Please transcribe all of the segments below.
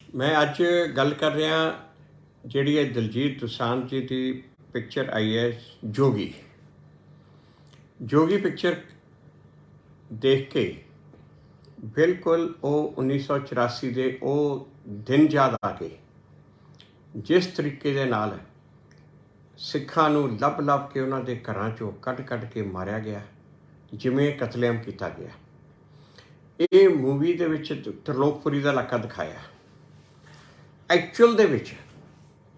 मैं अज गल कर रहा जिहड़ी है दिलजीत दोसांझ जी की पिक्चर आई है जोगी। जोगी पिक्चर देख के बिल्कुल वो 1984 के वो दिन याद आ गए जिस तरीके दे नाल सिखां नूं लभ लभ के उन्हां दे घरां चों कढ कढ के मारिया गया, जिवें कतलेआम किया गया। ये मूवी दे विच त्रिलोकपुरी का इलाका दिखाया। एक्चुअल दे विच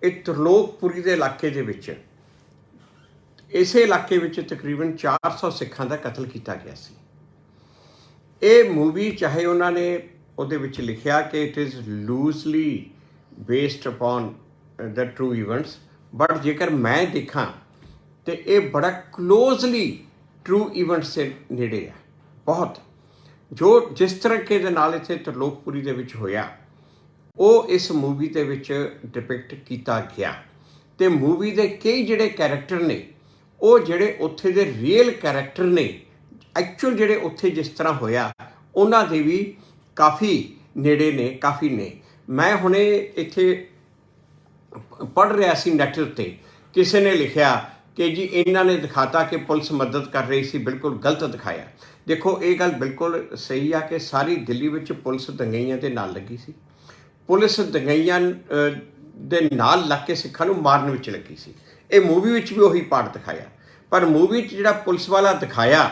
ਇਹ त्रिलोकपुरी के इलाके दे विच इसे इलाके विच तकरीबन 400 सिखां का कतल किया गया सी। ये मूवी चाहे उन्होंने उहदे विच लिखिया कि it is loosely based upon the true events, but जेकर मैं देखा तो ये बड़ा क्लोजली ट्रू इवेंट्स से नेड़े है। बहुत जो जिस तरीके दे नाल इत्थे त्रिलोकपुरी दे विच होया ਉਹ इस मूवी ਦੇ ਵਿੱਚ ਡਿਪਿਕਟ ਕੀਤਾ ਗਿਆ। ਤੇ मूवी ਦੇ ਕਈ ਜਿਹੜੇ ਕੈਰੈਕਟਰ ਨੇ ਉਹ ਜਿਹੜੇ ਉੱਥੇ ਦੇ ਰੀਅਲ ਕੈਰੈਕਟਰ ਨੇ, ਐਕਚੁਅਲ ਜਿਹੜੇ ਉੱਥੇ ਜਿਸ ਤਰ੍ਹਾਂ ਹੋਇਆ ਉਹਨਾਂ ਦੇ ਵੀ ਕਾਫੀ ਨੇੜੇ ਨੇ, ਕਾਫੀ ਨੇ। ਮੈਂ ਹੁਣੇ ਇੱਥੇ ਪੜ੍ਹ ਰਿਹਾ ਸੀ ਨੈੱਟ ਉੱਤੇ, ਕਿਸੇ ਨੇ ਲਿਖਿਆ ਕਿ ਜੀ ਇਹਨਾਂ ਨੇ ਦਿਖਾਤਾ ਕਿ ਪੁਲਿਸ ਮਦਦ ਕਰ ਰਹੀ ਸੀ, ਬਿਲਕੁਲ ਗਲਤ ਦਿਖਾਇਆ। ਦੇਖੋ ਇਹ ਗੱਲ ਬਿਲਕੁਲ ਸਹੀ ਆ ਕਿ ਸਾਰੀ ਦਿੱਲੀ ਵਿੱਚ ਪੁਲਿਸ ਦੰਗਈਆਂ ਦੇ ਨਾਲ ਲੱਗੀ ਸੀ। पुलिस दंगईयां दे नाल लग के सिखां नूं मारन विच लगी सी। ये मूवी विच भी उही पार्ट दिखाया, पर मूवी जिहड़ा पुलिस वाला दिखाया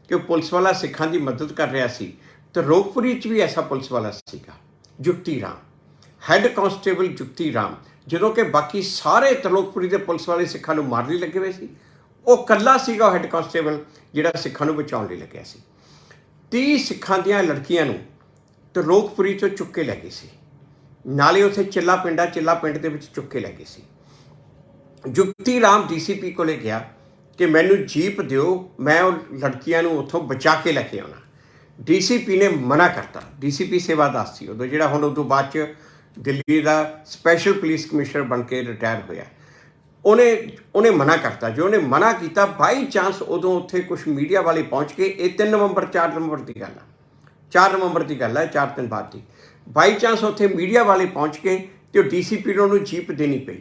कि पुलिस वाला सिखां दी मदद कर रहा सी, तो त्रिलोकपुरी च भी ऐसा पुलिस वाला सीगा, जुगती राम, हैड कांस्टेबल जुगती राम। जदों कि बाकी सारे त्रिलोकपुरी दे पुलिस वाले सिखां नूं मारन लई लगे हुए सी, वो कल्ला सीगा हैड कांस्टेबल जिहड़ा सिखां नूं बचाउण लई लग्या सी। 30 सिखां दीआं लड़कियां नूं त्रिलोकपुरी तो चुक के लै गए सी, नाले उत्थे चिल्ला पिंड दे विच चुक के लै गए सी। जुगती राम DCP को गया कि मैनू जीप दिओ, मैं उह लड़कियां नूं उत्थों बचा के लैके आउणा। DCP ने मना करता। DCP सेवादास सी उदों, जिहड़ा हुण उदों बाद च दिल्ली का स्पैशल पुलिस कमिश्नर बन के रिटायर होया। उन्हें मना करता। जो उन्हें मना किया, बाई चांस उदों उत्थे कुछ मीडिया वाले पहुँच के, ये 3 नवंबर 4 नवंबर की गल है, 4 नवंबर की गल है, 4 दिन बाद की। बाई चांस उत्थे मीडिया वाले पहुँच के तो DCP ने उन्होंने जीप देनी पई।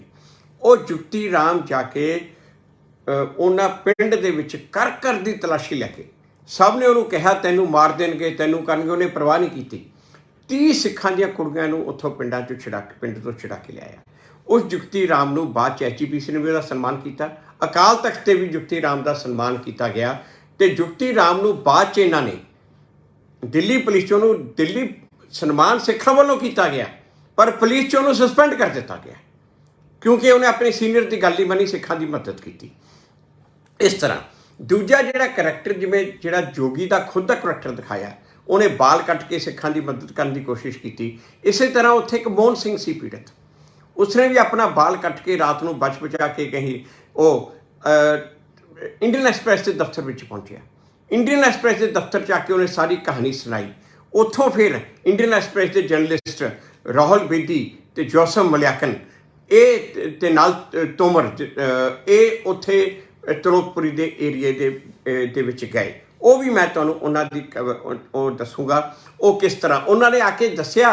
वो जुगती राम जाके उन्हां पिंड दे विच कर दी तलाशी लैके सब ने उन्होंने कहा तैनूं मार देणगे, तैनूं करनगे, उन्हें परवाह नहीं की। 30 सिखां दीआं कुड़ियां नूं उत्थों पिंडां चों पिंड तो छड़ा के लिआया। उस जुगती राम नूं बाद च HGPC ने भी उहदा सन्मान किया, अकाल तख्त ते भी जुगती राम का सन्मान किया गया। तो जुगती राम नूं बाद च इन्हां ने दिल्ली पुलिस चों दिल्ली सन्मान सिखां वालों किया गया, पर पुलिस चों उन्होंने सस्पेंड कर दिता गया क्योंकि उन्हें अपने सीनियर की गल ही मनी, सिखां की मदद की। इस तरह दूजा जिहड़ा करैक्टर, जिवें जिहड़ा जोगी का खुद का करैक्टर दिखाया, उन्हें बाल कट के सिखां की मदद करने की कोशिश की। इस तरह उत्थे एक मोहन सिंह सी पीड़ित, उसने भी अपना बाल कट के रात को बच बचा के कहीं वो इंडियन एक्सप्रैस के दफ्तर में पहुंचा। इंडियन एक्सप्रैस के दफ्तर च आके उन्हें सारी कहानी सुनाई। उत्थों फिर इंडियन एक्सप्रैस के जर्नलिस्ट राहुल बेदी ते जोसफ मलियाकन ते नाल तोमर उत्थे त्रिलोकपुरी के एरिए दे विच गए। वो भी मैं तुहानूं उन्हां दी दसूँगा वो किस तरह उन्होंने आके दसिया।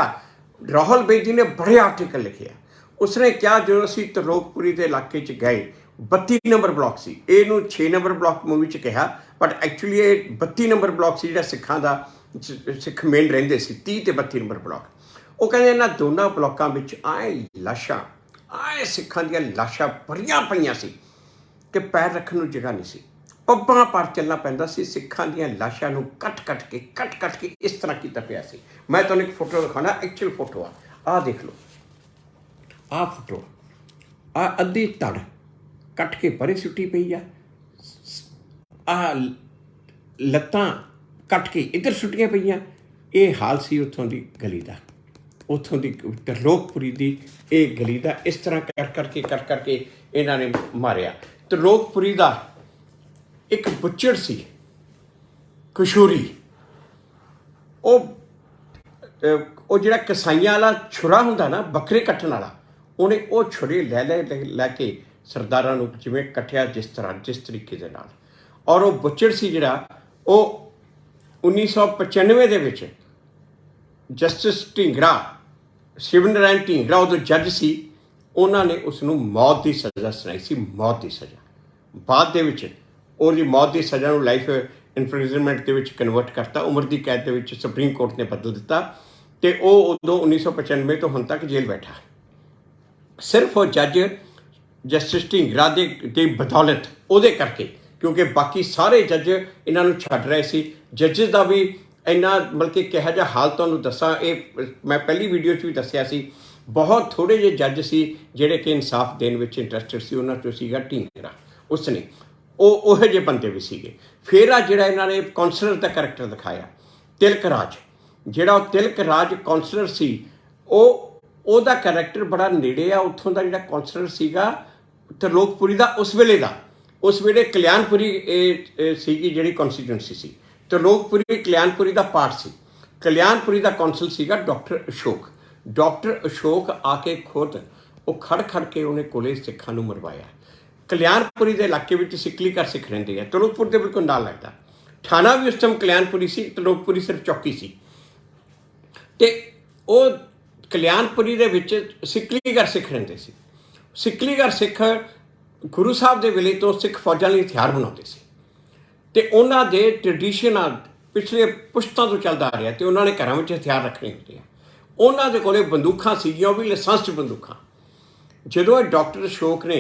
राहुल बेदी ने बड़े आर्टिकल लिखे। उसने क्या, जो असीं त्रिलोकपुरी के इलाके च गए, 32 नंबर ब्लॉक सी, इहनूं 6 नंबर ब्लॉक मूवी च कहा, बट एक्चुअली ये 32 नंबर ब्लॉक सी, जिहड़ा सिखां दा सिख मेन रहिंदे सी, 30 ते 32 नंबर ब्लॉक। वो कहते इन्हां दोनों ब्लॉकों में आए लाशां, आए सिखां दीआं लाशां भरियां पईयां सी कि पैर रखण नूं जगह नहीं सी। पब्बां पर चलना पैंदा सी। सिखां दीआं लाशां नूं कट के इस तरह कीता पिया सी। मैं तुहानूं एक फोटो दिखाउणा, एक्चुअल फोटो आ देख लो, आ फोटो, आ अद्धी धड़ कट के परे सुट्टी पई आ लत्तां कट के इधर सुट्टियां पईयां। ये हाल सी उत्थों की गली का, उत्थों की त्रिलोकपुरी की ये गली का। इस तरह कर करके इन्हों ने मारिया। त्रिलोकपुरी का एक बुच्चड़ सी कशूरी, वो जिहड़ा कसाइयां वाला छुरा हुंदा ना, बकरे कट्टण वाला, उन्हें वो छुरे लैके सरदारां नूं जिवें कट्टिया जिस तरीके दे नाल। और वो बुच्चड़ सी जिहड़ा वो 1995 ਦੇ ਵਿੱਚ जस्टिस ढिंगरा शिवनारायण ढींगरा उदों जज सी, उन्होंने उसनूं मौत की सज़ा सुनाई सी, मौत की सज़ा। बाद दे विच ਉਹਦੀ मौत की सज़ा ਨੂੰ लाइफ इनफ्रिजनमेंट ਦੇ ਵਿੱਚ ਕਨਵਰਟ ਕਰਤਾ, ਉਮਰ ਦੀ ਕੈਦ ਦੇ ਵਿੱਚ ਸੁਪਰੀਮ ਕੋਰਟ ਨੇ ਬਦਲ ਦਿੱਤਾ ਤੇ ਉਹ ਉਦੋਂ 1995 ਤੋਂ ਹੁਣ ਤੱਕ ਜੇਲ੍ਹ ਬੈਠਾ। ਸਿਰਫ ਉਹ ਜੱਜ ਜਸਟਿਸ ਢੀਂਗਰਾ ਦੇ ਬਦੌਲਤ, ਉਹਦੇ ਕਰਕੇ, ਕਿਉਂਕਿ ਬਾਕੀ ਸਾਰੇ ਜੱਜ ਇਹਨਾਂ ਨੂੰ ਛੱਡ ਰਹੇ ਸੀ। ਜੱਜਸ ਦਾ ਵੀ ਇੰਨਾ ਬਲਕਿ ਕਿਹੋ ਜਿਹਾ ਹਾਲ ਤੁਹਾਨੂੰ ਦੱਸਾਂ, ਇਹ ਮੈਂ ਪਹਿਲੀ ਵੀਡੀਓ 'ਚ ਵੀ ਦੱਸਿਆ ਸੀ, ਬਹੁਤ ਥੋੜ੍ਹੇ ਜਿਹੇ ਜੱਜ ਸੀ ਜਿਹੜੇ ਕਿ ਇਨਸਾਫ ਦੇਣ ਵਿੱਚ ਇੰਟਰਸਟਡ ਸੀ। ਉਹਨਾਂ 'ਚੋਂ ਸੀਗਾ ਢੀਂਗਰਾ, ਉਸਨੇ ਉਹੋ ਜਿਹੇ ਬੰਦੇ ਵੀ ਸੀਗੇ। ਫਿਰ ਆ ਜਿਹੜਾ ਇਹਨਾਂ ਨੇ ਕੌਂਸਲਰ ਦਾ ਕਰੈਕਟਰ ਦਿਖਾਇਆ, ਤਿਲਕ ਰਾਜ, ਜਿਹੜਾ ਉਹ ਤਿਲਕ ਰਾਜ ਕੌਂਸਲਰ ਸੀ, ਉਹਦਾ ਕਰੈਕਟਰ ਬੜਾ ਨੇੜੇ ਆ ਉੱਥੋਂ ਦਾ ਜਿਹੜਾ ਕੌਂਸਲਰ ਸੀਗਾ ਤਰਲੋਕਪੁਰੀ ਦਾ, ਉਸ ਵੇਲੇ ਕਲਿਆਣਪੁਰੀ ਸੀਗੀ ਜਿਹੜੀ ਕੌਂਸਟੀਟੂਐਂਸੀ ਸੀ। ਤਰਲੋਕਪੁਰੀ ਕਲਿਆਣਪੁਰੀ ਦਾ ਪਾਰਟ ਸੀ। ਕਲਿਆਣਪੁਰੀ ਦਾ ਕੌਂਸਲ ਸੀਗਾ ਡਾਕਟਰ ਅਸ਼ੋਕ। ਡਾਕਟਰ ਅਸ਼ੋਕ ਆ ਕੇ ਖੁਦ ਉਹ ਖੜ ਕੇ ਉਹਨੇ ਕੋਲੇ ਸਿੱਖਾਂ ਨੂੰ ਮਰਵਾਇਆ। ਕਲਿਆਣਪੁਰੀ ਦੇ ਇਲਾਕੇ ਵਿੱਚ ਸਿੱਕਲੀ ਘਰ ਸਿੱਖ ਰਹਿੰਦੇ ਆ, ਤਰਲੋਕਪੁਰ ਦੇ ਬਿਲਕੁਲ ਨਾਲ ਲੱਗਦਾ। ਥਾਣਾ ਵੀ ਉਸ ਟਾਈਮ ਕਲਿਆਣਪੁਰੀ ਸੀ, ਤਰਲੋਕਪੁਰੀ ਸਿਰਫ ਚੌਕੀ ਸੀ। ਅਤੇ ਉਹ ਕਲਿਆਣਪੁਰੀ ਦੇ ਵਿੱਚ ਸਿੱਕਲੀ ਘਰ ਸਿੱਖ ਰਹਿੰਦੇ ਸੀ। ਸਿੱਕਲੀ ਘਰ ਸਿੱਖ ਗੁਰੂ ਸਾਹਿਬ ਦੇ ਵੇਲੇ ਤੋਂ ਸਿੱਖ ਫੌਜਾਂ ਲਈ ਹਥਿਆਰ ਬਣਾਉਂਦੇ ਸੀ ਅਤੇ ਉਹਨਾਂ ਦੇ ਟਰਡੀਸ਼ਨ ਪਿਛਲੇ ਪੁਸ਼ਤਾਂ ਤੋਂ ਚੱਲਦਾ ਆ ਰਿਹਾ, ਅਤੇ ਉਹਨਾਂ ਨੇ ਘਰਾਂ ਵਿੱਚ ਹਥਿਆਰ ਰੱਖਣੇ ਹੁੰਦੇ ਆ। ਉਹਨਾਂ ਦੇ ਕੋਲੇ ਬੰਦੂਕਾਂ ਸੀਗੀਆਂ, ਉਹ ਵੀ ਲਾਇਸੈਂਸਡ ਬੰਦੂਕਾਂ। ਜਦੋਂ ਇਹ ਡਾਕਟਰ ਅਸ਼ੋਕ ਨੇ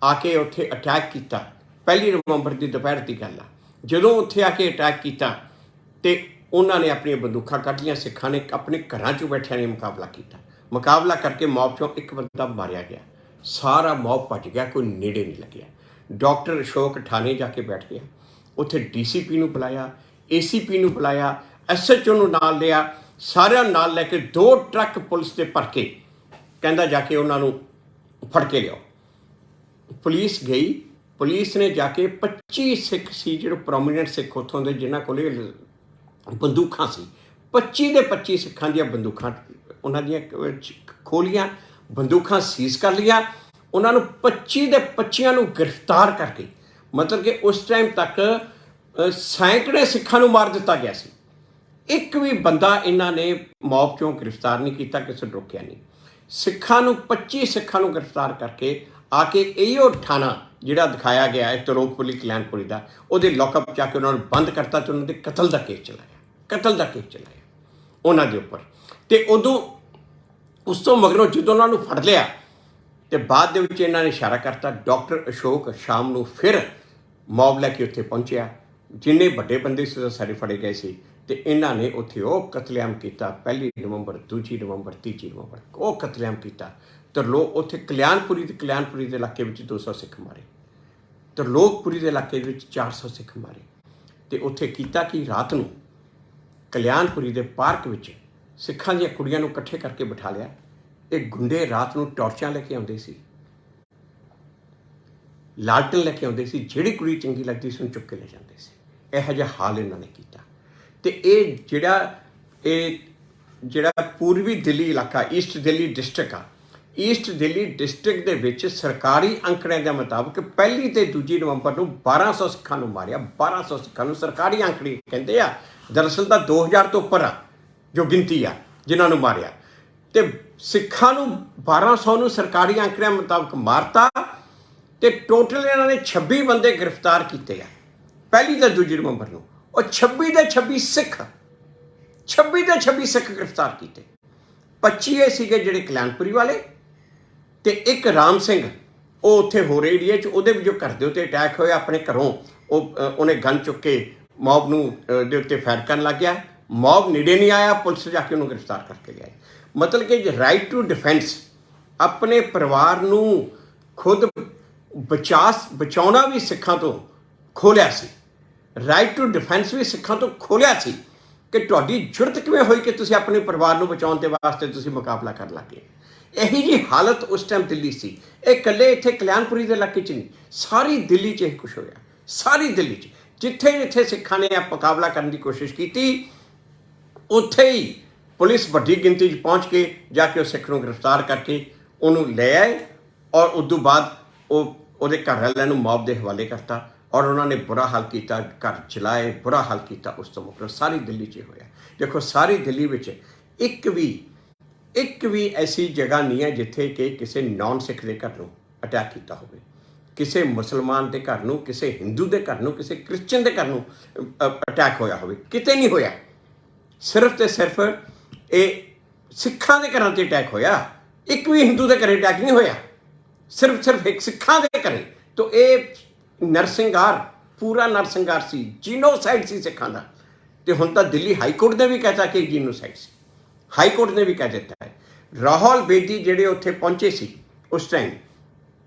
ਆ ਕੇ ਉੱਥੇ ਅਟੈਕ ਕੀਤਾ, 1 ਨਵੰਬਰ ਦੀ ਦੁਪਹਿਰ ਦੀ ਗੱਲ ਆ, ਜਦੋਂ ਉੱਥੇ ਆ ਕੇ ਅਟੈਕ ਕੀਤਾ ਅਤੇ ਉਹਨਾਂ ਨੇ ਆਪਣੀਆਂ ਬੰਦੂਕਾਂ ਕੱਢ ਲਈਆਂ। ਸਿੱਖਾਂ ਨੇ ਆਪਣੇ ਘਰਾਂ 'ਚ ਬੈਠਿਆਂ ਨੇ ਮੁਕਾਬਲਾ ਕਰਕੇ ਮੌਬ 'ਚੋਂ ਇੱਕ ਬੰਦਾ ਮਾਰਿਆ ਗਿਆ। ਸਾਰਾ ਮੌਬ ਭੱਜ ਗਿਆ, ਕੋਈ ਨੇੜੇ ਨਹੀਂ ਲੱਗਿਆ। ਡਾਕਟਰ ਅਸ਼ੋਕ ਥਾਣੇ ਜਾ ਕੇ ਬੈਠ ਗਿਆ। ਉੱਥੇ DCP ਨੂੰ ਬੁਲਾਇਆ, ACP ਨੂੰ ਬੁਲਾਇਆ, SHO ਨੂੰ ਨਾਲ ਲਿਆ, ਸਾਰਿਆਂ ਨਾਲ ਲੈ ਕੇ 2 ਟਰੱਕ ਪੁਲਿਸ ਦੇ ਭਰ ਕੇ ਕਹਿੰਦਾ ਜਾ ਕੇ ਉਹਨਾਂ ਨੂੰ ਫੜ ਕੇ ਲਿਆਓ। ਪੁਲਿਸ ਗਈ, ਪੁਲਿਸ ਨੇ ਜਾ ਕੇ 25 ਸਿੱਖ ਸੀ ਜਿਹੜੇ ਪ੍ਰੋਮੀਨੈਂਟ ਸਿੱਖ ਉੱਥੋਂ ਦੇ, ਜਿਨ੍ਹਾਂ ਕੋਲ ਬੰਦੂਕਾਂ ਸੀ, 25 ਦੇ 25 ਸਿੱਖਾਂ ਦੀਆਂ ਬੰਦੂਕਾਂ ਉਹਨਾਂ ਦੀਆਂ ਖੋਲੀਆਂ, ਬੰਦੂਕਾਂ ਸੀਜ਼ ਕਰ ਲਈਆਂ। ਉਹਨਾਂ ਨੂੰ 25 ਦੇ 25 ਨੂੰ ਗ੍ਰਿਫਤਾਰ ਕਰਕੇ, ਮਤਲਬ ਕਿ ਉਸ ਟਾਈਮ ਤੱਕ ਸੈਂਕੜੇ ਸਿੱਖਾਂ ਨੂੰ ਮਾਰ ਦਿੱਤਾ ਗਿਆ ਸੀ। ਇੱਕ ਵੀ ਬੰਦਾ ਇਹਨਾਂ ਨੇ ਮੌਬ 'ਚੋਂ ਗ੍ਰਿਫਤਾਰ ਨਹੀਂ ਕੀਤਾ, ਕਿਸੇ ਨੂੰ ਰੋਕਿਆ ਨਹੀਂ। ਸਿੱਖਾਂ ਨੂੰ 25 ਸਿੱਖਾਂ ਨੂੰ ਗ੍ਰਿਫਤਾਰ ਕਰਕੇ ਆ ਕੇ ਇਹੋ ਥਾਣਾ ਜਿਹੜਾ ਦਿਖਾਇਆ ਗਿਆ ਹੈ ਤਰਲੋਕਪੁਰੀ ਕਲਿਆਣਪੁਰੀ ਦਾ, ਉਹਦੇ ਲੌਕਅਪ 'ਚ ਆ ਕੇ ਉਹਨਾਂ ਨੂੰ ਬੰਦ ਕਰਤਾ ਅਤੇ ਉਹਨਾਂ ਦੇ ਕਤਲ ਦਾ ਕੇਸ ਚਲਾਇਆ ਉਹਨਾਂ ਦੇ ਉੱਪਰ। ਅਤੇ ਉਸ ਤੋਂ ਮਗਰੋਂ ਜਦੋਂ ਉਹਨਾਂ ਨੂੰ ਫੜ ਲਿਆ ਅਤੇ ਬਾਅਦ ਦੇ ਵਿੱਚ ਇਹਨਾਂ ਨੇ ਇਸ਼ਾਰਾ ਕਰਤਾ, ਡਾਕਟਰ ਅਸ਼ੋਕ ਸ਼ਾਮ ਨੂੰ ਫਿਰ ਮੌਬ ਲੈ ਕੇ ਉੱਥੇ ਪਹੁੰਚਿਆ। ਜਿੰਨੇ ਵੱਡੇ ਬੰਦੇ ਸੀ ਸਾਰੇ ਫੜੇ ਗਏ ਸੀ ਅਤੇ ਇਹਨਾਂ ਨੇ ਉੱਥੇ ਉਹ ਕਤਲੇਆਮ ਕੀਤਾ। 1 ਨਵੰਬਰ, 2 ਨਵੰਬਰ, 3 ਨਵੰਬਰ ਉਹ ਕਤਲੇਆਮ ਕੀਤਾ। ਉੱਥੇ ਕਲਿਆਣਪੁਰੀ ਦੇ ਇਲਾਕੇ ਵਿੱਚ 200 ਸਿੱਖ ਮਾਰੇ, ਤਰਲੋਕਪੁਰੀ ਦੇ ਇਲਾਕੇ ਵਿੱਚ 400 ਸਿੱਖ ਮਾਰੇ। ਅਤੇ ਉੱਥੇ ਕੀਤਾ ਕਿ ਰਾਤ ਨੂੰ ਕਲਿਆਣਪੁਰੀ ਦੇ ਪਾਰਕ ਵਿੱਚ ਸਿੱਖਾਂ ਦੀਆਂ ਕੁੜੀਆਂ ਨੂੰ ਇਕੱਠੇ ਕਰਕੇ ਬਿਠਾ ਲਿਆ। ਇਹ ਗੁੰਡੇ ਰਾਤ ਨੂੰ ਟਾਰਚਾਂ ਲੈ ਕੇ ਆਉਂਦੇ ਸੀ, ਲਾਲਟਨ ਲੈ ਕੇ ਆਉਂਦੇ ਸੀ, ਜਿਹੜੀ ਕੁੜੀ ਚੰਗੀ ਲੱਗਦੀ ਸੀ ਉਹਨੂੰ ਚੁੱਕ ਕੇ ਲੈ ਜਾਂਦੇ ਸੀ। ਇਹੋ ਜਿਹਾ ਹਾਲ ਇਹਨਾਂ ਨੇ ਕੀਤਾ। ਅਤੇ ਇਹ ਜਿਹੜਾ ਪੂਰਬੀ ਦਿੱਲੀ ਇਲਾਕਾ, ਈਸਟ ਦਿੱਲੀ ਡਿਸਟ੍ਰਿਕਟ ਆ, ਈਸਟ ਦਿੱਲੀ ਡਿਸਟ੍ਰਿਕਟ ਦੇ ਵਿੱਚ ਸਰਕਾਰੀ ਅੰਕੜਿਆਂ ਦੇ ਮੁਤਾਬਕ 1 ਤੇ 2 ਨਵੰਬਰ ਨੂੰ 1200 ਸਿੱਖਾਂ ਨੂੰ ਮਾਰਿਆ। 1200 ਸਿੱਖਾਂ ਨੂੰ ਸਰਕਾਰੀ ਅੰਕੜੇ ਕਹਿੰਦੇ ਆ, ਦਰਅਸਲ ਤਾਂ 2000 ਤੋਂ ਉੱਪਰ ਆ ਜੋ ਗਿਣਤੀ ਆ ਜਿਨ੍ਹਾਂ ਨੂੰ ਮਾਰਿਆ। ਅਤੇ ਸਿੱਖਾਂ ਨੂੰ 1200 ਨੂੰ ਸਰਕਾਰੀ ਅੰਕੜਿਆਂ ਮੁਤਾਬਕ ਮਾਰਤਾ ਅਤੇ ਟੋਟਲ ਇਹਨਾਂ ਨੇ 26 ਬੰਦੇ ਗ੍ਰਿਫਤਾਰ ਕੀਤੇ ਆ 1 ਤੇ 2 ਨਵੰਬਰ ਨੂੰ। ਉਹ 26 ਦੇ 26 ਸਿੱਖ ਗ੍ਰਿਫਤਾਰ ਕੀਤੇ। 25 ਇਹ ਸੀਗੇ ਜਿਹੜੇ ਕਲਿਆਣਪੁਰੀ ਵਾਲੇ, ਅਤੇ ਇੱਕ ਰਾਮ ਸਿੰਘ, ਉਹ ਉੱਥੇ ਹੋਰ ਏਰੀਏ 'ਚ, ਉਹਦੇ ਵੀ ਜੋ ਘਰ ਦੇ ਉੱਤੇ ਅਟੈਕ ਹੋਇਆ, ਆਪਣੇ ਘਰੋਂ ਉਹਨੇ ਗਨ ਚੁੱਕ ਕੇ ਮੌਬ ਦੇ ਉੱਤੇ ਫਾਇਰ ਕਰਨ ਲੱਗ ਗਿਆ। ਮੌਬ ਨੇੜੇ ਨਹੀਂ ਆਇਆ, ਪੁਲਿਸ ਜਾ ਕੇ ਉਹਨੂੰ ਗ੍ਰਿਫਤਾਰ ਕਰਕੇ ਲਿਆਈ। ਮਤਲਬ ਕਿ ਰਾਈਟ ਟੂ ਡਿਫੈਂਸ, ਆਪਣੇ ਪਰਿਵਾਰ ਨੂੰ ਖੁਦ ਬਚਾਉਣਾ ਵੀ ਸਿੱਖਾਂ ਤੋਂ ਖੋਲ੍ਹਿਆ ਸੀ। ਰਾਈਟ ਟੂ ਡਿਫੈਂਸ ਵੀ ਸਿੱਖਾਂ ਤੋਂ ਖੋਲ੍ਹਿਆ ਸੀ ਕਿ ਤੁਹਾਡੀ ਜੁਰਤ ਕਿਵੇਂ ਹੋਈ ਕਿ ਤੁਸੀਂ ਆਪਣੇ ਪਰਿਵਾਰ ਨੂੰ ਬਚਾਉਣ ਦੇ ਵਾਸਤੇ ਤੁਸੀਂ ਮੁਕਾਬਲਾ ਕਰਨ ਲੱਗੇ। ਇਹੀ ਜਿਹੀ ਹਾਲਤ ਉਸ ਟਾਈਮ ਦਿੱਲੀ ਸੀ। ਇਹ ਇਕੱਲੇ ਇੱਥੇ ਕਲਿਆਣਪੁਰੀ ਦੇ ਇਲਾਕੇ 'ਚ ਨਹੀਂ, ਸਾਰੀ ਦਿੱਲੀ 'ਚ ਇਹ ਕੁਛ ਹੋਇਆ। ਸਾਰੀ ਦਿੱਲੀ 'ਚ ਜਿੱਥੇ ਸਿੱਖਾਂ ਨੇ ਮੁਕਾਬਲਾ ਕਰਨ ਦੀ ਕੋਸ਼ਿਸ਼ ਕੀਤੀ, ਉੱਥੇ ਹੀ ਪੁਲਿਸ ਵੱਡੀ ਗਿਣਤੀ 'ਚ ਪਹੁੰਚ ਕੇ ਜਾ ਕੇ ਉਹ ਸਿੱਖ ਨੂੰ ਗ੍ਰਿਫਤਾਰ ਕਰਕੇ ਉਹਨੂੰ ਲੈ ਆਏ, ਔਰ ਉਸ ਤੋਂ ਬਾਅਦ ਉਹਦੇ ਘਰ ਵਾਲਿਆਂ ਨੂੰ ਮੌਬ ਦੇ ਹਵਾਲੇ ਕਰਤਾ, ਔਰ ਉਹਨਾਂ ਨੇ ਬੁਰਾ ਹਾਲ ਕੀਤਾ, ਘਰ ਚਲਾਏ, ਬੁਰਾ ਹਾਲ ਕੀਤਾ। ਉਸ ਤੋਂ ਮਗਰੋਂ ਸਾਰੀ ਦਿੱਲੀ 'ਚ ਹੋਇਆ। ਦੇਖੋ, ਸਾਰੀ ਦਿੱਲੀ ਵਿੱਚ ਇੱਕ ਵੀ ਐਸੀ ਜਗ੍ਹਾ ਨਹੀਂ ਹੈ ਜਿੱਥੇ ਕਿ ਕਿਸੇ ਨੌਨ ਸਿੱਖ ਦੇ ਘਰ ਨੂੰ ਅਟੈਕ ਕੀਤਾ ਹੋਵੇ, ਕਿਸੇ ਮੁਸਲਮਾਨ ਦੇ ਘਰ ਨੂੰ, ਕਿਸੇ ਹਿੰਦੂ ਦੇ ਘਰ ਨੂੰ, ਕਿਸੇ ਕ੍ਰਿਸਚਨ ਦੇ ਘਰ ਨੂੰ ਅਟੈਕ ਹੋਇਆ ਹੋਵੇ। ਕਿਤੇ ਨਹੀਂ ਹੋਇਆ। ਸਿਰਫ ਤੇ ਸਿਰਫ ਇਹ ਸਿੱਖਾਂ ਦੇ ਘਰਾਂ 'ਤੇ ਅਟੈਕ ਹੋਇਆ। ਇੱਕ ਵੀ ਹਿੰਦੂ ਦੇ ਘਰੇ ਅਟੈਕ ਨਹੀਂ ਹੋਇਆ, ਸਿਰਫ ਇੱਕ ਸਿੱਖਾਂ ਦੇ ਘਰੇ। ਤਾਂ ਇਹ ਨਰਸੰਹਾਰ, ਪੂਰਾ ਨਰਸੰਹਾਰ ਸੀ, ਜੀਨੋਸਾਈਡ ਸੀ ਸਿੱਖਾਂ ਦਾ। ਤੇ ਹੁਣ ਤਾਂ ਦਿੱਲੀ ਹਾਈ ਕੋਰਟ ਨੇ ਵੀ ਕਹਿਤਾ ਕਿ ਜੀਨੋਸਾਈਡ ਸੀ, ਹਾਈ ਕੋਰਟ ਨੇ ਵੀ ਕਹਿ ਦਿੱਤਾ ਹੈ। ਰਾਹੁਲ ਬੇਦੀ ਜਿਹੜੇ ਉੱਥੇ ਪਹੁੰਚੇ ਸੀ ਉਸ ਟਾਈਮ,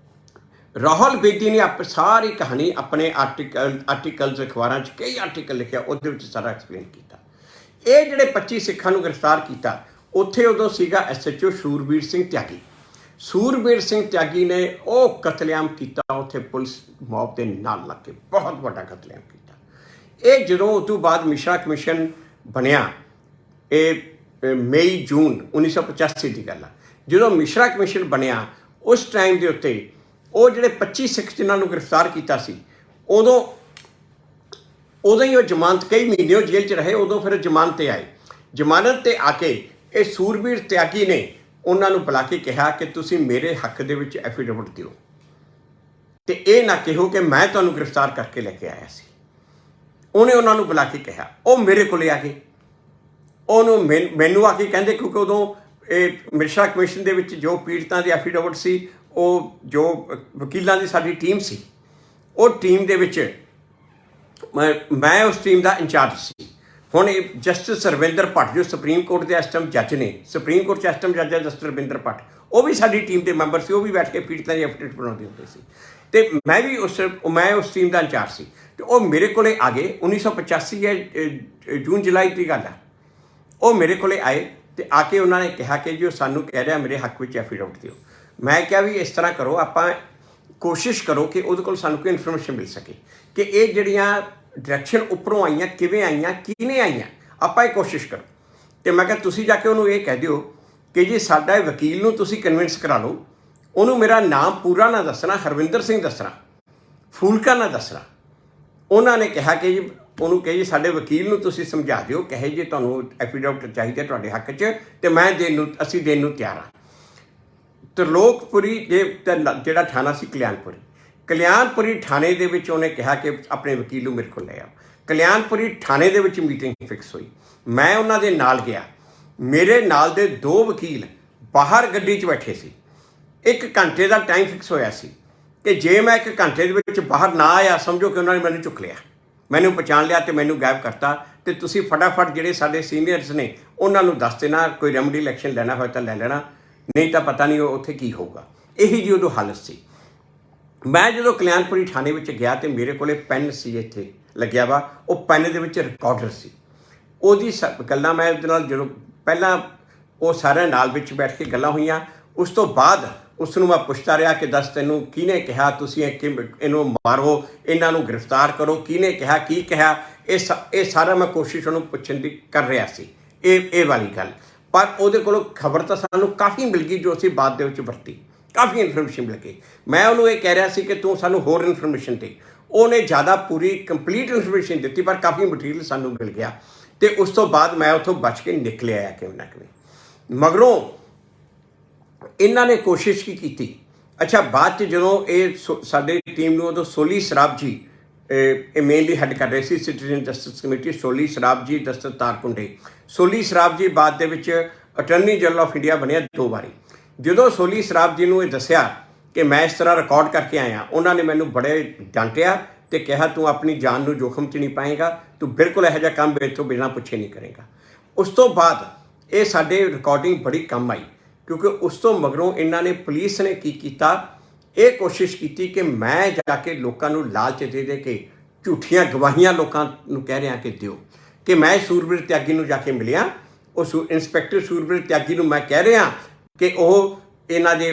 ਰਾਹੁਲ ਬੇਦੀ ਨੇ ਸਾਰੀ ਕਹਾਣੀ ਆਪਣੇ ਆਰਟੀਕਲਸ ਅਖਬਾਰਾਂ 'ਚ ਕਈ ਆਰਟੀਕਲ ਲਿਖਿਆ, ਉਹਦੇ ਵਿੱਚ ਸਾਰਾ ਐਕਸਪਲੇਨ ਕੀਤਾ। ਇਹ ਜਿਹੜੇ 25 ਸਿੱਖਾਂ ਨੂੰ ਗ੍ਰਿਫਤਾਰ ਕੀਤਾ, ਉੱਥੇ ਉਦੋਂ ਸੀਗਾ SHO ਸੂਰਬੀਰ ਸਿੰਘ ਤਿਆਗੀ। ਸੂਰਬੀਰ ਸਿੰਘ ਤਿਆਗੀ ਨੇ ਉਹ ਕਤਲੇਆਮ ਕੀਤਾ ਉੱਥੇ ਪੁਲਿਸ ਮੌਬ ਦੇ ਨਾਲ ਲੱਗ ਕੇ, ਬਹੁਤ ਵੱਡਾ ਕਤਲੇਆਮ ਕੀਤਾ। ਇਹ ਜਦੋਂ ਉਸ ਤੋਂ ਬਾਅਦ ਮਿਸ਼ਰਾ ਕਮਿਸ਼ਨ ਬਣਿਆ, ਇਹ ਮਈ ਜੂਨ 1985 ਦੀ ਗੱਲ ਆ, ਜਦੋਂ ਮਿਸ਼ਰਾ ਕਮਿਸ਼ਨ ਬਣਿਆ ਉਸ ਟਾਈਮ ਦੇ ਉੱਤੇ ਉਹ ਜਿਹੜੇ 25 ਸਿੱਖ ਜਿਨ੍ਹਾਂ ਨੂੰ ਗ੍ਰਿਫਤਾਰ ਕੀਤਾ ਸੀ, ਉਦੋਂ ਹੀ ਉਹ ਜ਼ਮਾਨਤ, ਕਈ ਮਹੀਨੇ ਉਹ ਜੇਲ੍ਹ 'ਚ ਰਹੇ, ਉਦੋਂ ਫਿਰ ਜ਼ਮਾਨਤ 'ਤੇ ਆਏ। ਜ਼ਮਾਨਤ 'ਤੇ ਆ ਕੇ ਇਹ ਸੂਰਬੀਰ ਤਿਆਗੀ ਨੇ ਉਹਨਾਂ ਨੂੰ ਬੁਲਾ ਕੇ ਕਿਹਾ ਕਿ ਤੁਸੀਂ ਮੇਰੇ ਹੱਕ ਦੇ ਵਿੱਚ ਐਫੀਡੇਵਿਟ ਦਿਓ, ਤੇ ਇਹ ਨਾ ਕਹੋ ਕਿ ਮੈਂ ਤੁਹਾਨੂੰ ਗ੍ਰਿਫਤਾਰ ਕਰਕੇ ਲੈ ਕੇ ਆਇਆ ਸੀ। ਉਹਨੇ ਉਹਨਾਂ ਨੂੰ ਬੁਲਾ ਕੇ ਕਿਹਾ, ਉਹ ਮੇਰੇ ਕੋਲੇ ਆ ਗਏ। ਉਹਨੂੰ ਮੈਨੂੰ ਆ ਕੇ ਕਹਿੰਦੇ, ਕਿਉਂਕਿ ਉਦੋਂ ਇਹ ਮਿਸ਼ਰਾ ਕਮਿਸ਼ਨ ਦੇ ਵਿੱਚ ਜੋ ਪੀੜਤਾਂ ਦੇ ਐਫੀਡੇਵਿਟ ਸੀ, ਉਹ ਜੋ ਵਕੀਲਾਂ ਦੀ ਸਾਡੀ ਟੀਮ ਸੀ, ਉਹ ਟੀਮ ਦੇ ਵਿੱਚ ਮੈਂ ਉਸ ਟੀਮ ਦਾ ਇੰਚਾਰਜ ਸੀ। ਹੁਣ ਇਹ ਜਸਟਿਸ ਰਵਿੰਦਰ ਭੱਟ ਜੋ ਸੁਪਰੀਮ ਕੋਰਟ ਦੇ ਇਸ ਟਾਈਮ ਜੱਜ ਨੇ, ਸੁਪਰੀਮ ਕੋਰਟ 'ਚ ਇਸ ਟਾਈਮ ਜੱਜ ਹੈ ਜਸਟਿਸ ਰਵਿੰਦਰ ਭੱਟ, ਉਹ ਵੀ ਸਾਡੀ ਟੀਮ ਦੇ ਮੈਂਬਰ ਸੀ। ਉਹ ਵੀ ਬੈਠ ਕੇ ਪੀੜਤਾਂ ਦੀ ਐਫੀਡੇਵਿਟ ਬਣਾਉਂਦੇ ਹੁੰਦੇ ਸੀ, ਅਤੇ ਮੈਂ ਉਸ ਟੀਮ ਦਾ ਇੰਚਾਰਜ ਸੀ। ਅਤੇ ਉਹ ਮੇਰੇ ਕੋਲੇ ਆ ਗਏ। 1985 ਹੈ, ਜੂਨ ਜੁਲਾਈ ਦੀ ਗੱਲ ਹੈ। ਉਹ ਮੇਰੇ ਕੋਲੇ ਆਏ ਅਤੇ ਆ ਕੇ ਉਹਨਾਂ ਨੇ ਕਿਹਾ ਕਿ ਜੀ ਉਹ ਸਾਨੂੰ ਕਹਿ ਰਿਹਾ ਮੇਰੇ ਹੱਕ ਵਿੱਚ ਐਫੀਡੇਵਿਟ ਦਿਓ। ਮੈਂ ਕਿਹਾ ਵੀ ਇਸ ਤਰ੍ਹਾਂ ਕਰੋ, ਆਪਾਂ ਕੋਸ਼ਿਸ਼ ਕਰੋ ਕਿ ਉਹਦੇ ਕੋਲ ਸਾਨੂੰ ਕੋਈ ਇਨਫੋਰਮੇਸ਼ਨ ਮਿਲ ਸਕੇ ਕਿ ਇਹ ਜਿਹੜੀਆਂ ਡਾਇਰੈਕਸ਼ਨ ਉੱਪਰੋਂ ਆਈਆਂ, ਕਿਵੇਂ ਆਈਆਂ, ਕਿਹਨੇ ਆਈਆਂ, ਆਪਾਂ ਇਹ ਕੋਸ਼ਿਸ਼ ਕਰੋ। ਅਤੇ ਮੈਂ ਕਿਹਾ ਤੁਸੀਂ ਜਾ ਕੇ ਉਹਨੂੰ ਇਹ ਕਹਿ ਦਿਓ ਕਿ ਜੀ ਸਾਡਾ ਵਕੀਲ ਨੂੰ ਤੁਸੀਂ ਕਨਵਿੰਸ ਕਰਾ ਲਓ, ਉਹਨੂੰ ਮੇਰਾ ਨਾਮ ਪੂਰਾ ਨਾ ਦੱਸਣਾ, ਹਰਵਿੰਦਰ ਸਿੰਘ ਦੱਸਣਾ, ਫੂਲਕਾ ਨਾ ਦੱਸਣਾ। ਉਹਨਾਂ ਨੇ ਕਿਹਾ ਕਿ ਜੀ ਉਹਨੂੰ ਕਹੇ ਜੀ ਸਾਡੇ ਵਕੀਲ ਨੂੰ ਤੁਸੀਂ ਸਮਝਾ ਦਿਓ, ਕਹੇ ਜੀ ਤੁਹਾਨੂੰ ਐਫੀਡੇਵਿਟ ਚਾਹੀਦਾ ਤੁਹਾਡੇ ਹੱਕ 'ਚ, ਅਤੇ ਅਸੀਂ ਦੇਣ ਨੂੰ ਤਿਆਰ ਹਾਂ। ਤਰਲੋਕਪੁਰੀ ਜਿਹੜਾ ਥਾਣਾ ਸੀ ਕਲਿਆਣਪੁਰੀ ਥਾਣੇ ਦੇ ਵਿੱਚ ਉਹਨੇ ਕਿਹਾ ਕਿ ਆਪਣੇ ਵਕੀਲ ਨੂੰ ਮੇਰੇ ਕੋਲ ਲੈ ਆਓ। ਕਲਿਆਣਪੁਰੀ ਥਾਣੇ ਦੇ ਵਿੱਚ ਮੀਟਿੰਗ ਫਿਕਸ ਹੋਈ। ਮੈਂ ਉਹਨਾਂ ਦੇ ਨਾਲ ਗਿਆ। ਮੇਰੇ ਨਾਲ ਦੇ 2 ਵਕੀਲ ਬਾਹਰ ਗੱਡੀ 'ਚ ਬੈਠੇ ਸੀ। 1 ਘੰਟੇ ਦਾ ਟਾਈਮ ਫਿਕਸ ਹੋਇਆ ਸੀ ਕਿ ਜੇ ਮੈਂ 1 ਘੰਟੇ ਦੇ ਵਿੱਚ ਬਾਹਰ ਨਾ ਆਇਆ, ਸਮਝੋ ਕਿ ਉਹਨਾਂ ਨੇ ਮੈਨੂੰ ਚੁੱਕ ਲਿਆ, ਮੈਨੂੰ ਪਛਾਣ ਲਿਆ ਅਤੇ ਮੈਨੂੰ ਗਾਇਬ ਕਰਤਾ। ਅਤੇ ਤੁਸੀਂ ਫਟਾਫਟ ਜਿਹੜੇ ਸਾਡੇ ਸੀਨੀਅਰਸ ਨੇ ਉਹਨਾਂ ਨੂੰ ਦੱਸ ਦੇਣਾ, ਕੋਈ ਰੈਮਡੀਅਲ ਐਕਸ਼ਨ ਲੈਣਾ ਹੋਇਆ ਤਾਂ ਲੈ ਲੈਣਾ, ਨਹੀਂ ਤਾਂ ਪਤਾ ਨਹੀਂ ਉੱਥੇ ਕੀ ਹੋਊਗਾ। ਇਹੀ ਜੀ ਉਦੋਂ ਹਾਲਤ ਸੀ। ਮੈਂ ਜਦੋਂ ਕਲਿਆਣਪੁਰੀ ਥਾਣੇ ਵਿੱਚ ਗਿਆ ਅਤੇ ਮੇਰੇ ਕੋਲ ਪੈਨ ਸੀ ਇੱਥੇ ਲੱਗਿਆ ਵਾ, ਉਹ ਪੈਨ ਦੇ ਵਿੱਚ ਰਿਕਾਰਡਰ ਸੀ। ਉਹਦੀ ਗੱਲਾਂ ਮੈਂ ਉਹਦੇ ਨਾਲ ਜਦੋਂ ਪਹਿਲਾਂ ਉਹ ਸਾਰਿਆਂ ਨਾਲ ਵਿੱਚ ਬੈਠ ਕੇ ਗੱਲਾਂ ਹੋਈਆਂ, ਉਸ ਤੋਂ ਬਾਅਦ ਉਸ ਨੂੰ ਮੈਂ ਪੁੱਛਦਾ ਰਿਹਾ ਕਿ ਦੱਸ ਤੈਨੂੰ ਕਿਹਨੇ ਕਿਹਾ ਤੁਸੀਂ ਇਹਨੂੰ ਮਾਰੋ, ਇਹਨਾਂ ਨੂੰ ਗ੍ਰਿਫਤਾਰ ਕਰੋ, ਕਿਹਨੇ ਕਿਹਾ, ਕੀ ਕਿਹਾ, ਇਹ ਸਾਰਾ ਮੈਂ ਕੋਸ਼ਿਸ਼ ਉਹਨੂੰ ਪੁੱਛਣ ਦੀ ਕਰ ਰਿਹਾ ਸੀ, ਇਹ ਵਾਲੀ ਗੱਲ। ਪਰ ਉਹਦੇ ਕੋਲੋਂ ਖਬਰ ਤਾਂ ਸਾਨੂੰ ਕਾਫੀ ਮਿਲ ਗਈ ਜੋ ਅਸੀਂ ਬਾਅਦ ਦੇ ਵਿੱਚ ਵਰਤੀ, ਕਾਫੀ ਇਨਫੋਰਮੇਸ਼ਨ ਮਿਲ ਗਈ। ਮੈਂ ਉਹਨੂੰ ਇਹ ਕਹਿ ਰਿਹਾ ਸੀ ਕਿ ਤੂੰ ਸਾਨੂੰ ਹੋਰ ਇਨਫੋਰਮੇਸ਼ਨ ਦੇ। ਉਹਨੇ ਜ਼ਿਆਦਾ ਪੂਰੀ ਕੰਪਲੀਟ ਇਨਫੋਰਮੇਸ਼ਨ ਦਿੱਤੀ, ਪਰ ਕਾਫੀ ਮਟੀਰੀਅਲ ਸਾਨੂੰ ਮਿਲ ਗਿਆ। ਅਤੇ ਉਸ ਤੋਂ ਬਾਅਦ ਮੈਂ ਉੱਥੋਂ ਬਚ ਕੇ ਨਿਕਲਿਆ ਆ ਕਿਵੇਂ ਨਾ ਕਿਵੇਂ। ਮਗਰੋਂ ਇਹਨਾਂ ਨੇ ਕੋਸ਼ਿਸ਼ ਕੀ ਕੀਤੀ। ਅੱਛਾ, ਬਾਅਦ 'ਚ ਜਦੋਂ ਇਹ ਸਾਡੇ ਟੀਮ ਨੂੰ ਉਦੋਂ ਸੋਲੀ ਸਰਾਬ ਜੀ ਇਹ ਮੇਨਲੀ ਹੈਡ ਕਰ ਰਹੇ ਸੀ, ਸਿਟੀਜ਼ਨ ਜਸਟਿਸ ਕਮੇਟੀ, ਸੋਲੀ ਸਰਾਬ ਜੀ, ਜਸਟਿਸ ਤਾਰਕੁੰਡੇ। ਸੋਲੀ ਸਰਾਬ ਜੀ ਬਾਅਦ ਦੇ ਵਿੱਚ ਅਟਾਰਨੀ ਜਨਰਲ ਆਫ ਇੰਡੀਆ ਬਣਿਆ 2 ਵਾਰੀ। ਜਦੋਂ ਸੋਲੀ ਸਰਾਬ ਜੀ ਨੂੰ ਇਹ ਦੱਸਿਆ ਕਿ ਮੈਂ ਇਸ ਤਰ੍ਹਾਂ ਰਿਕਾਰਡ ਕਰਕੇ ਆਇਆ, ਉਹਨਾਂ ਨੇ ਮੈਨੂੰ ਬੜੇ ਡਾਂਟਿਆ ਅਤੇ ਕਿਹਾ ਤੂੰ ਆਪਣੀ ਜਾਨ ਨੂੰ ਜੋਖਮ 'ਚ ਨਹੀਂ ਪਾਏਂਗਾ, ਤੂੰ ਬਿਲਕੁਲ ਇਹੋ ਜਿਹਾ ਕੰਮ ਮੇਰੇ ਤੋਂ ਬਿਨਾਂ ਪੁੱਛੇ ਨਹੀਂ ਕਰੇਗਾ। ਉਸ ਤੋਂ ਬਾਅਦ ਇਹ ਸਾਡੇ ਰਿਕਾਰਡਿੰਗ ਬੜੀ ਕੰਮ ਆਈ, ਕਿਉਂਕਿ ਉਸ ਤੋਂ ਮਗਰੋਂ ਇਹਨਾਂ ਨੇ, ਪੁਲਿਸ ਨੇ ਕੀ ਕੀਤਾ, ਇਹ ਕੋਸ਼ਿਸ਼ ਕੀਤੀ ਕਿ ਮੈਂ ਜਾ ਕੇ ਲੋਕਾਂ ਨੂੰ ਲਾਲਚ ਦੇ ਕੇ ਝੂਠੀਆਂ ਗਵਾਹੀਆਂ ਲੋਕਾਂ ਨੂੰ ਕਹਿ ਰਿਹਾ ਕਿ ਦਿਓ, ਕਿ ਮੈਂ ਸੂਰਬੀਰ ਤਿਆਗੀ ਨੂੰ ਜਾ ਕੇ ਮਿਲਿਆ। ਉਹ ਇੰਸਪੈਕਟਰ ਸੂਰਬੀਰ ਤਿਆਗੀ ਨੂੰ ਮੈਂ ਕਹਿ ਰਿਹਾ ਕਿ ਉਹ ਇਹਨਾਂ ਦੇ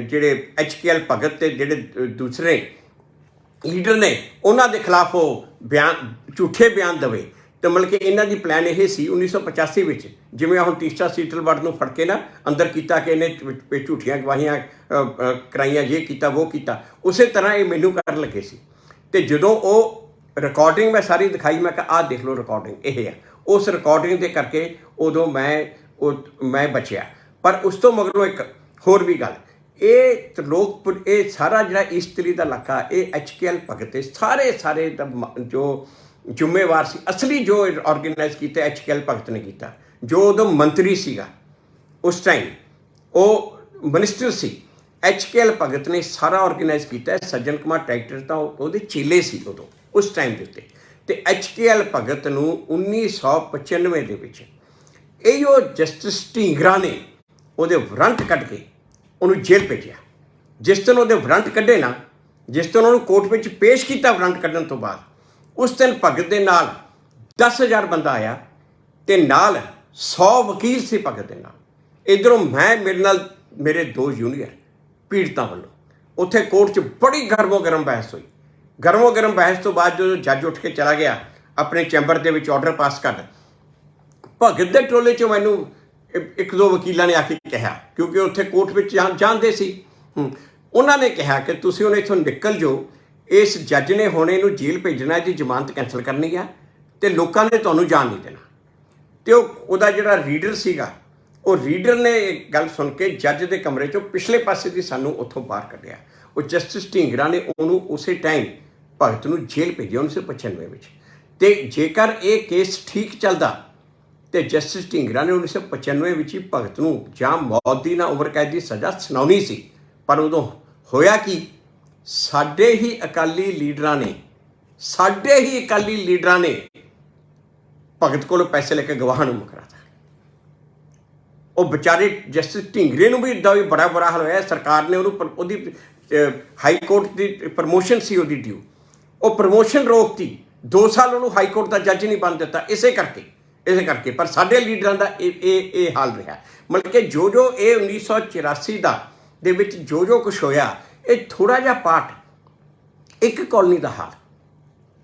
ਜਿਹੜੇ HKL ਭਗਤ ਅਤੇ ਜਿਹੜੇ ਦੂਸਰੇ ਲੀਡਰ ਨੇ ਉਹਨਾਂ ਦੇ ਖਿਲਾਫ ਉਹ ਝੂਠੇ ਬਿਆਨ ਦੇਵੇ। ਅਤੇ ਮਤਲਬ ਕਿ ਇਹਨਾਂ ਦੀ ਪਲਾਨ ਇਹ ਸੀ 1985 ਵਿੱਚ, ਜਿਵੇਂ ਹੁਣ ਤੀਸਰਾ ਸੀਤਲਵੜ ਨੂੰ ਫੜ ਕੇ ਨਾ ਅੰਦਰ ਕੀਤਾ ਕਿ ਇਹਨੇ ਝੂਠੀਆਂ ਗਵਾਹੀਆਂ ਕਰਾਈਆਂ, ਇਹ ਕੀਤਾ ਉਹ ਕੀਤਾ, ਉਸੇ ਤਰ੍ਹਾਂ ਇਹ ਮੈਨੂੰ ਕਰਨ ਲੱਗੇ ਸੀ। ਅਤੇ ਜਦੋਂ ਉਹ ਰਿਕਾਰਡਿੰਗ ਮੈਂ ਸਾਰੀ ਦਿਖਾਈ, ਮੈਂ ਕਿਹਾ ਆਹ ਦੇਖ ਲਓ ਰਿਕਾਰਡਿੰਗ ਇਹ ਆ। ਉਸ ਰਿਕਾਰਡਿੰਗ ਦੇ ਕਰਕੇ ਉਦੋਂ ਮੈਂ ਬਚਿਆ। पर उस तो मगरों एक होर भी गल, ये त्रिलोकपुर, ये सारा जो ईस्टली का इलाका, ये HKL भगत है सारे सारे जो ਜ਼ਿੰਮੇਵਾਰ ਸੀ असली जो ऑर्गेनाइज किया HKL भगत ने किया, जो उदों मंत्री सीगा उस टाइम, वो मिनिस्टर सी। HKL भगत ने सारा ऑर्गेनाइज किया। सज्जन कुमार ट्रैक्टर तो वो चेले सी उदों उस टाइम के उत्ते, ते HKL भगत नूं 1995 ਦੇ ਵਿੱਚ ਇਹੋ जस्टिस ਢੀਂਗਰਾ ने ਉਹਦੇ ਵਾਰੰਟ ਕੱਢ ਕੇ ਉਹਨੂੰ ਜੇਲ੍ਹ ਭੇਜਿਆ। जिस दिन ਉਹਦੇ ਵਾਰੰਟ ਕੱਢੇ ਨਾ, जिस दिन ਉਹਨੂੰ ਕੋਰਟ ਵਿੱਚ ਪੇਸ਼ ਕੀਤਾ ਵਾਰੰਟ ਕੱਢਣ ਤੋਂ ਬਾਅਦ, उस दिन भगत के नाल 10,000 बंदा आया, तो नाल 100 वकील से भगत के नाल। इधरों मैं मेरे नाल मेरे 2 जूनियर पीड़ितों वालों उत्थे कोर्ट च बड़ी गर्मो गर्म बहस हुई। गर्मो गर्म बहस तो बाद जो जज उठ के चला गया अपने चैंबर के विच ऑर्डर पास कर, भगत के टोले च मैनू 1-2 वकीलों ने आके कहा, क्योंकि उत्थे कोर्ट में जानते सी, उन्होंने कहा कि तुसीं हुण इत्थों निकल जाओ, इस जज ने हुण इहनूं जेल भेजना, इसकी जमानत कैंसल करनी है, तो लोगों ने तुहानूं जान नहीं देना। तो उहदा जिहड़ा रीडर सीगा, वो रीडर ने एक गल सुन के जज के कमरे चों पिछले पासे दी सानूं उत्थों बाहर कढिया। वो जस्टिस ਢੀਂਗਰਾ ने उन्होंने उस टाइम भगत नूं जेल भेजिया 1995 ਵਿੱਚ। तो जेकर ये केस ठीक चलता तो जस्टिस ਢੀਂਗਰਾ ने 1995 ਵਿੱਚ ही भगत नूं जां मौत दी ना उम्र कैद की सज़ा सुनाउणी सी। पर उदों होया कि साडे ही अकाली लीडरां ने भगत कोलों पैसे लेके गवाह नूं मुकराता। वो बेचारे जस्टिस ਢੀਂਗਰੇ नूं भी इदा भी बड़ा बुरा हाल होया। सरकार ने उहदी हाई कोर्ट की प्रमोशन सी उहदी ड्यू, वो प्रमोशन रोकती, 2 साल उहनूं हाई कोर्ट का जज नहीं बन दिता इसे करके। पर साडे लीडरां दा ये हाल रहा। मतलब कि जो ये 1984 दा दे विच जो कुछ होया, ये थोड़ा जिहा पार्ट एक कॉलोनी का हाल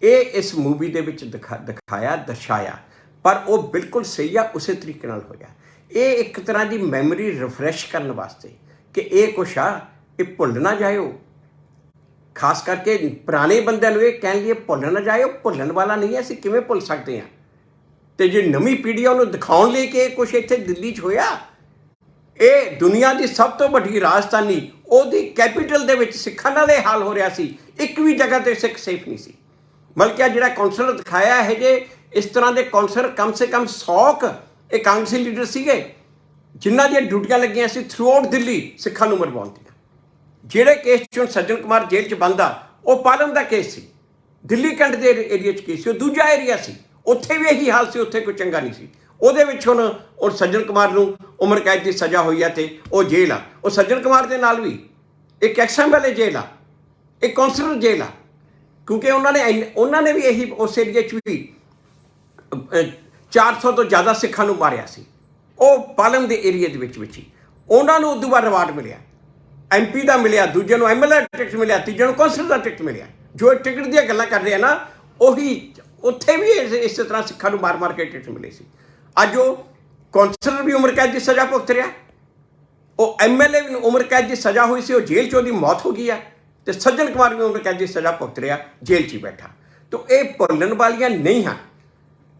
ये इस मूवी दे विच दर्शाया, पर वो बिल्कुल सही है, उस तरीके नाल होया। ये एक तरह की मैमरी रिफ्रैश करने वास्ते कि ये कुछ आ ये भुल ना जाओ, खास करके पुराने बंदे ये कहने लिए भुल ना जाओ, भुलन वाला नहीं है, असीं किवें भुल सकते हैं। तो जो नवीं पीढ़ी उन्होंने दिखाने लिए कि कुछ इत्थे दिल्ली च होया, ये दुनिया की सब तो वड्डी राजधानी ਉਹਦੀ कैपिटल ਦੇ ਵਿੱਚ ਸਿੱਖਾਂ ਨਾਲ ਇਹ हाल हो रहा सी, एक भी जगह ਤੇ सिख सेफ नहीं सी। बल्कि आ ਜਿਹੜਾ कौंसलर दिखाया है जे इस तरह के कौंसलर कम से कम 100 एक कांग्रेसी लीडर सीगे जिन्हां ਦੀਆਂ ड्यूटियां लगियां सी थ्रू आउट दिल्ली सिੱਖਾਂ ਨੂੰ ਮਰਵਾਉਣ ਦੀਆਂ। ਜਿਹੜੇ केस 'ਚ सज्जन कुमार जेल 'ਚ ਬੰਦ ਆ, ਉਹ पालम ਦਾ केस ਸੀ, दिल्ली कैंट ਦੇ एरिया 'ਚ केस ਸੀ, ਉਹ ਦੂਜਾ एरिया ਸੀ, ਉੱਥੇ भी यही हाल सी, ਉੱਥੇ कोई चंगा नहीं सी। ਉਹਦੇ ਵਿੱਚ ਹੁਣ सज्जन कुमार ਨੂੰ उम्र कैद की सज़ा हुई है, तो वह जेल आ। वो सज्जन कुमार के नाल भी एक XMLA जेल आ, एक कौंसलर जेल आ, क्योंकि उन्होंने भी यही उस एरिए भी 400 तो ज़्यादा सिखां नूं मारिया सी। वो पालम के एरिए के ही उन्होंने उदों बाद रिवार्ड मिलिया, MP का मिलिया, दूजे नूं MLA टिकट मिलिया, तीजे नूं कौंसलर का टिकट मिलिया। जो टिकट दी गल्लां कर रहे हैं ना, उही उत्थे भी इस तरह सिखां नूं मार के टिकट मिले सी। अज वो कौंसलर भी उम्र कैद की सज़ा भुगत रहा, वो MLA भी उम्र कैद की सज़ा हुई सी, वो जेल च उसकी मौत हो गई है, तो सज्जन कुमार भी उम्र कैद की सज़ा भुगत रहा, जेल च ही बैठा। तो ये भुलण वालियां नहीं हैं।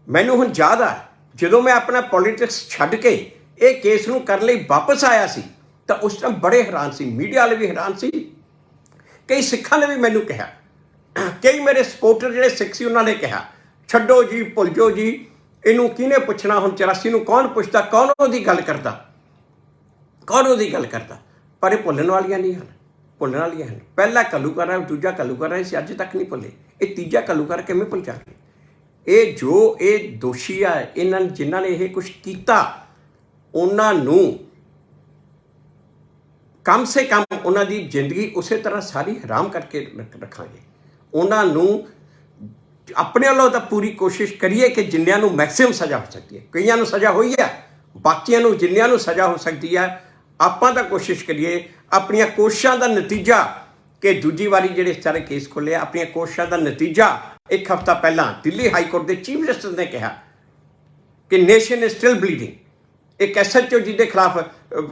मैनूं हुण याद आ जदों मैं अपना पॉलीटिक्स छड्ड के ये केस नूं करन लई वापस आया सी, तो उस टाइम बड़े हैरान सी, मीडिया वाले भी हैरान सी, कई सिखां ने भी मैनूं कहा, कई मेरे सपोर्टर जिहड़े सिख सी उन्होंने कहा छड्डो जी, भुल जाओ जी, इनू किने पुछना, हुण 84 नूं कौन पुछदा, कौन उहदी गल करदा, कौन उहदी गल करदा। पर ये भुलण वालियां नहीं हैं, भुलण वालियां हैं। पहला घल्लूघर है, दूजा घल्लूघर है, इसे अज तक नहीं भुले, ये तीजा घल्लूघर किवें भुल जाणगे। ये जो ये दोषी आ, इन्हां जिन्हां ने ये कुछ कीता, उन्हां नूं कम से कम उन्हां दी जिंदगी उस तरह सारी हराम करके रखांगे। उन्हां नूं अपने वालों तो पूरी कोशिश करिए कि जिन्नियां नूं मैक्सिमम सज़ा हो सकती है। कईयां नूं सज़ा हुई है, बाकियां नूं जिन्नियां नूं सज़ा हो सकती है, आपां तां कोशिश करिए अपनियां कोशिशां दा नतीजा कि दूजी वारी जिहड़े सारे केस खुले, अपनियां कोशिशां दा नतीजा एक हफ्ता पहला दिल्ली हाई कोर्ट के चीफ जस्टिस ने कहा कि नेशन इज स्टिल ब्लीडिंग। एक SHO जिहदे खिलाफ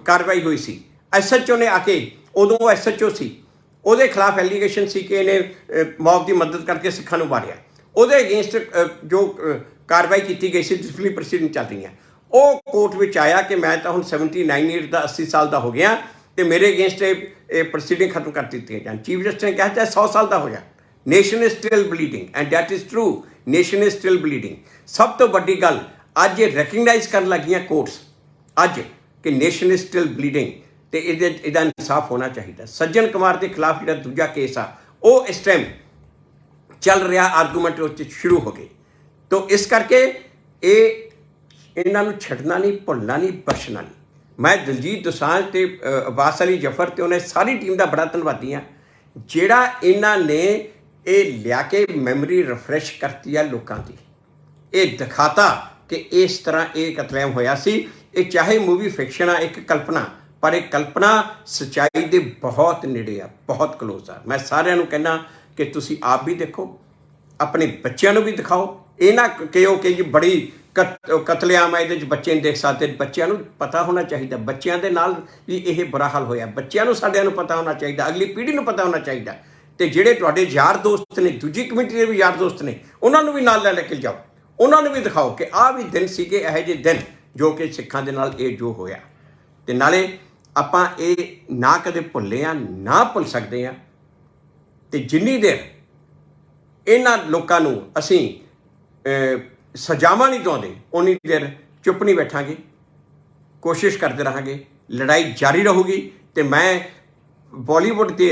कार्रवाई हुई सी, SHO ने आके उदों SHO सी, ਉਹਦੇ खिलाफ एलीगेशन सी कि इन्हें मौत की मदद करके सिखां नूं मारिया, ਉਹਦੇ अगेंस्ट जो कार्रवाई की गई सी, डिसिप्लिनरी प्रोसीडिंग चल रही है, ਉਹ ਕੋਰਟ ਵਿੱਚ ਆਇਆ ਕਿ ਮੈਂ ਤਾਂ ਹੁਣ 79 ਈਅਰ ਦਾ 80 ਸਾਲ ਦਾ ਹੋ ਗਿਆ ਤੇ ਮੇਰੇ ਅਗੇਂਸਟ ਇਹ ਪ੍ਰੋਸੀਡਿੰਗ ਖਤਮ ਕਰ ਦਿੱਤੀਆਂ ਜਾਣ। ਚੀਫ ਜਸਟਿਸ ਨੇ ਕਿਹਾ ਚਾਹੇ 100 ਸਾਲ ਦਾ ਹੋ ਜਾ, nation is still bleeding and that is true, nation is still bleeding. ਸਭ ਤੋਂ ਵੱਡੀ ਗੱਲ ਅੱਜ ਇਹ ਰੈਕਗਨਾਈਜ਼ ਕਰਨ ਲੱਗੀਆਂ ਕੋਰਟਸ ਅੱਜ ਕਿ ਨੇਸ਼ਨ ਇਜ਼ ਸਟਿਲ ਬਲੀਡਿੰਗ ਤੇ ਇਹਦਾ ਇਨਸਾਫ ਹੋਣਾ ਚਾਹੀਦਾ। ਸੱਜਣ ਕੁਮਾਰ ਦੇ ਖਿਲਾਫ ਜਿਹੜਾ ਦੂਜਾ ਕੇਸ ਆ ਉਹ ਇਸ ਟਾਈਮ ਚੱਲ ਰਿਹਾ, ਆਰਗੂਮੈਂਟ ਉੱਤੇ ਸ਼ੁਰੂ ਹੋ ਗਏ। ਤੋ ਇਸ ਕਰਕੇ ਇਹਨਾਂ ਨੂੰ ਛੱਡਣਾ ਨਹੀਂ, ਭੁੱਲਣਾ ਨਹੀਂ, ਬਖਸ਼ਣਾ ਨਹੀਂ। ਮੈਂ ਦਿਲਜੀਤ ਦੋਸਾਂਝ ਤੇ ਅਬਾਸ ਅਲੀ ਜਫਰ ਤੇ ਉਹਨੇ ਸਾਰੀ ਟੀਮ ਦਾ ਬੜਾ ਧੰਨਵਾਦੀ ਹਾਂ ਜਿਹੜਾ ਇਹਨਾਂ ਨੇ ਇਹ ਲਿਆ ਕੇ ਮੈਮਰੀ ਰਿਫਰੈਸ਼ ਕਰਤੀ ਆ ਲੋਕਾਂ ਦੀ। ਇਹ ਦਿਖਾਤਾ ਕਿ ਇਸ ਤਰ੍ਹਾਂ ਇਹ ਕਤਲੇਆਮ ਹੋਇਆ ਸੀ। ਇਹ ਚਾਹੇ ਮੂਵੀ ਫਿਕਸ਼ਨ ਆ, ਇੱਕ ਕਲਪਨਾ, ਪਰ ਇਹ ਕਲਪਨਾ ਸੱਚਾਈ ਦੇ ਬਹੁਤ ਨੇੜੇ ਆ, ਬਹੁਤ ਕਲੋਜ਼ ਆ। ਮੈਂ ਸਾਰਿਆਂ ਨੂੰ ਕਹਿੰਦਾ ਕਿ ਤੁਸੀਂ ਆਪ ਵੀ ਦੇਖੋ, ਆਪਣੇ ਬੱਚਿਆਂ ਨੂੰ ਵੀ ਦਿਖਾਓ। ਇਹ ਨਾ ਕਿਹੋ ਕਿ ਜੀ ਬੜੀ ਕਤਲੇਆਮ ਹੈ, ਇਹਦੇ 'ਚ ਬੱਚੇ ਨਹੀਂ ਦੇਖ ਸਕਦੇ। ਬੱਚਿਆਂ ਨੂੰ ਪਤਾ ਹੋਣਾ ਚਾਹੀਦਾ, ਬੱਚਿਆਂ ਦੇ ਨਾਲ ਵੀ ਇਹ ਬੁਰਾ ਹਾਲ ਹੋਇਆ। ਬੱਚਿਆਂ ਨੂੰ ਸਾਡਿਆਂ ਨੂੰ ਪਤਾ ਹੋਣਾ ਚਾਹੀਦਾ, ਅਗਲੀ ਪੀੜ੍ਹੀ ਨੂੰ ਪਤਾ ਹੋਣਾ ਚਾਹੀਦਾ। ਤੇ ਜਿਹੜੇ ਤੁਹਾਡੇ ਯਾਰ ਦੋਸਤ ਨੇ, ਦੂਜੀ ਕਮਿਊਨਿਟੀ ਦੇ ਵੀ ਯਾਰ ਦੋਸਤ ਨੇ, ਉਹਨਾਂ ਨੂੰ ਵੀ ਨਾਲ ਲੈ ਕੇ ਜਾਓ, ਉਹਨਾਂ ਨੂੰ ਵੀ ਦਿਖਾਓ ਕਿ ਆਹ ਵੀ ਦਿਨ ਸੀਗੇ, ਇਹੋ ਜਿਹੇ ਦਿਨ ਜੋ ਕਿ ਸਿੱਖਾਂ ਦੇ ਨਾਲ ਇਹ ਜੋ ਹੋਇਆ। ਤੇ ਨਾਲੇ ਆਪਾਂ ਇਹ ਨਾ ਕਦੇ ਭੁੱਲੇ ਆ, ਨਾ ਭੁੱਲ ਸਕਦੇ ਆ। ਤੇ ਜਿੰਨੀ ਦੇਰ ਇਹਨਾਂ ਲੋਕਾਂ ਨੂੰ ਅਸੀਂ ਸਜ਼ਾਵਾਂ ਨਹੀਂ ਦਿਵਾਉਂਦੇ ਉਨੀ ਦੇਰ ਚੁੱਪ ਨਹੀਂ ਬੈਠਾਂਗੇ, ਕੋਸ਼ਿਸ਼ ਕਰਦੇ ਰਹਾਂਗੇ, ਲੜਾਈ ਜਾਰੀ ਰਹੂਗੀ। ਤੇ ਮੈਂ ਬਾਲੀਵੁੱਡ ਦੇ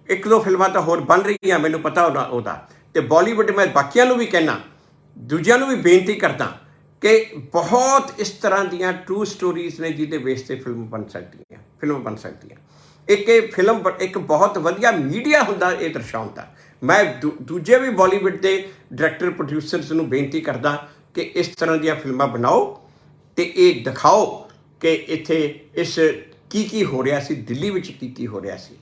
1-2 ਫਿਲਮਾਂ ਤਾਂ ਹੋਰ ਬਣ ਰਹੀਆਂ, ਮੈਨੂੰ ਪਤਾ ਉਹਦਾ। ਤੇ ਬਾਲੀਵੁੱਡ ਮੈਂ ਬਾਕੀਆਂ ਨੂੰ ਵੀ ਕਹਿਣਾ, ਦੂਜਿਆਂ ਨੂੰ ਵੀ ਬੇਨਤੀ ਕਰਦਾ ਕਿ ਬਹੁਤ ਇਸ ਤਰ੍ਹਾਂ ਦੀਆਂ ਟਰੂ ਸਟੋਰੀਜ਼ ਨੇ ਜਿਹਦੇ ਬੇਸ 'ਤੇ ਫਿਲਮ ਬਣ ਸਕਦੀਆਂ। ਇਹ ਫਿਲਮ ਇੱਕ ਬਹੁਤ ਵਧੀਆ ਮੀਡੀਆ ਹੁੰਦਾ ਇਹ ਦਰਸਾਉਣ ਦਾ। ਮੈਂ ਦੂਜੇ ਵੀ ਬਾਲੀਵੁੱਡ ਦੇ ਡਾਇਰੈਕਟਰ ਪ੍ਰੋਡਿਊਸਰਸ ਨੂੰ ਬੇਨਤੀ ਕਰਦਾ ਕਿ ਇਸ ਤਰ੍ਹਾਂ ਦੀਆਂ ਫਿਲਮਾਂ ਬਣਾਓ ਤੇ ਇਹ ਦਿਖਾਓ ਕਿ ਇੱਥੇ ਇਸ ਕੀ ਹੋ ਰਿਹਾ ਸੀ, ਦਿੱਲੀ ਵਿੱਚ ਕੀ ਹੋ ਰਿਹਾ ਸੀ।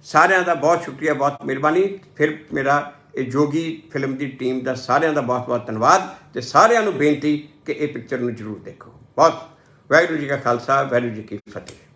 ਸਾਰਿਆਂ ਦਾ ਬਹੁਤ ਸ਼ੁਕਰੀਆ, ਬਹੁਤ ਮਿਹਰਬਾਨੀ। ਫਿਰ ਮੇਰਾ ਇਹ ਜੋਗੀ ਫਿਲਮ ਦੀ ਟੀਮ ਦਾ ਸਾਰਿਆਂ ਦਾ ਬਹੁਤ ਬਹੁਤ ਧੰਨਵਾਦ ਤੇ ਸਾਰਿਆਂ ਨੂੰ ਬੇਨਤੀ ਕਿ ਇਹ ਪਿਕਚਰ ਨੂੰ ਜ਼ਰੂਰ ਦੇਖੋ। ਬਹੁਤ ਵਾਹਿਗੁਰੂ ਜੀ ਕਾ ਖਾਲਸਾ, ਵਾਹਿਗੁਰੂ ਜੀ ਕੀ ਫਤਿਹ।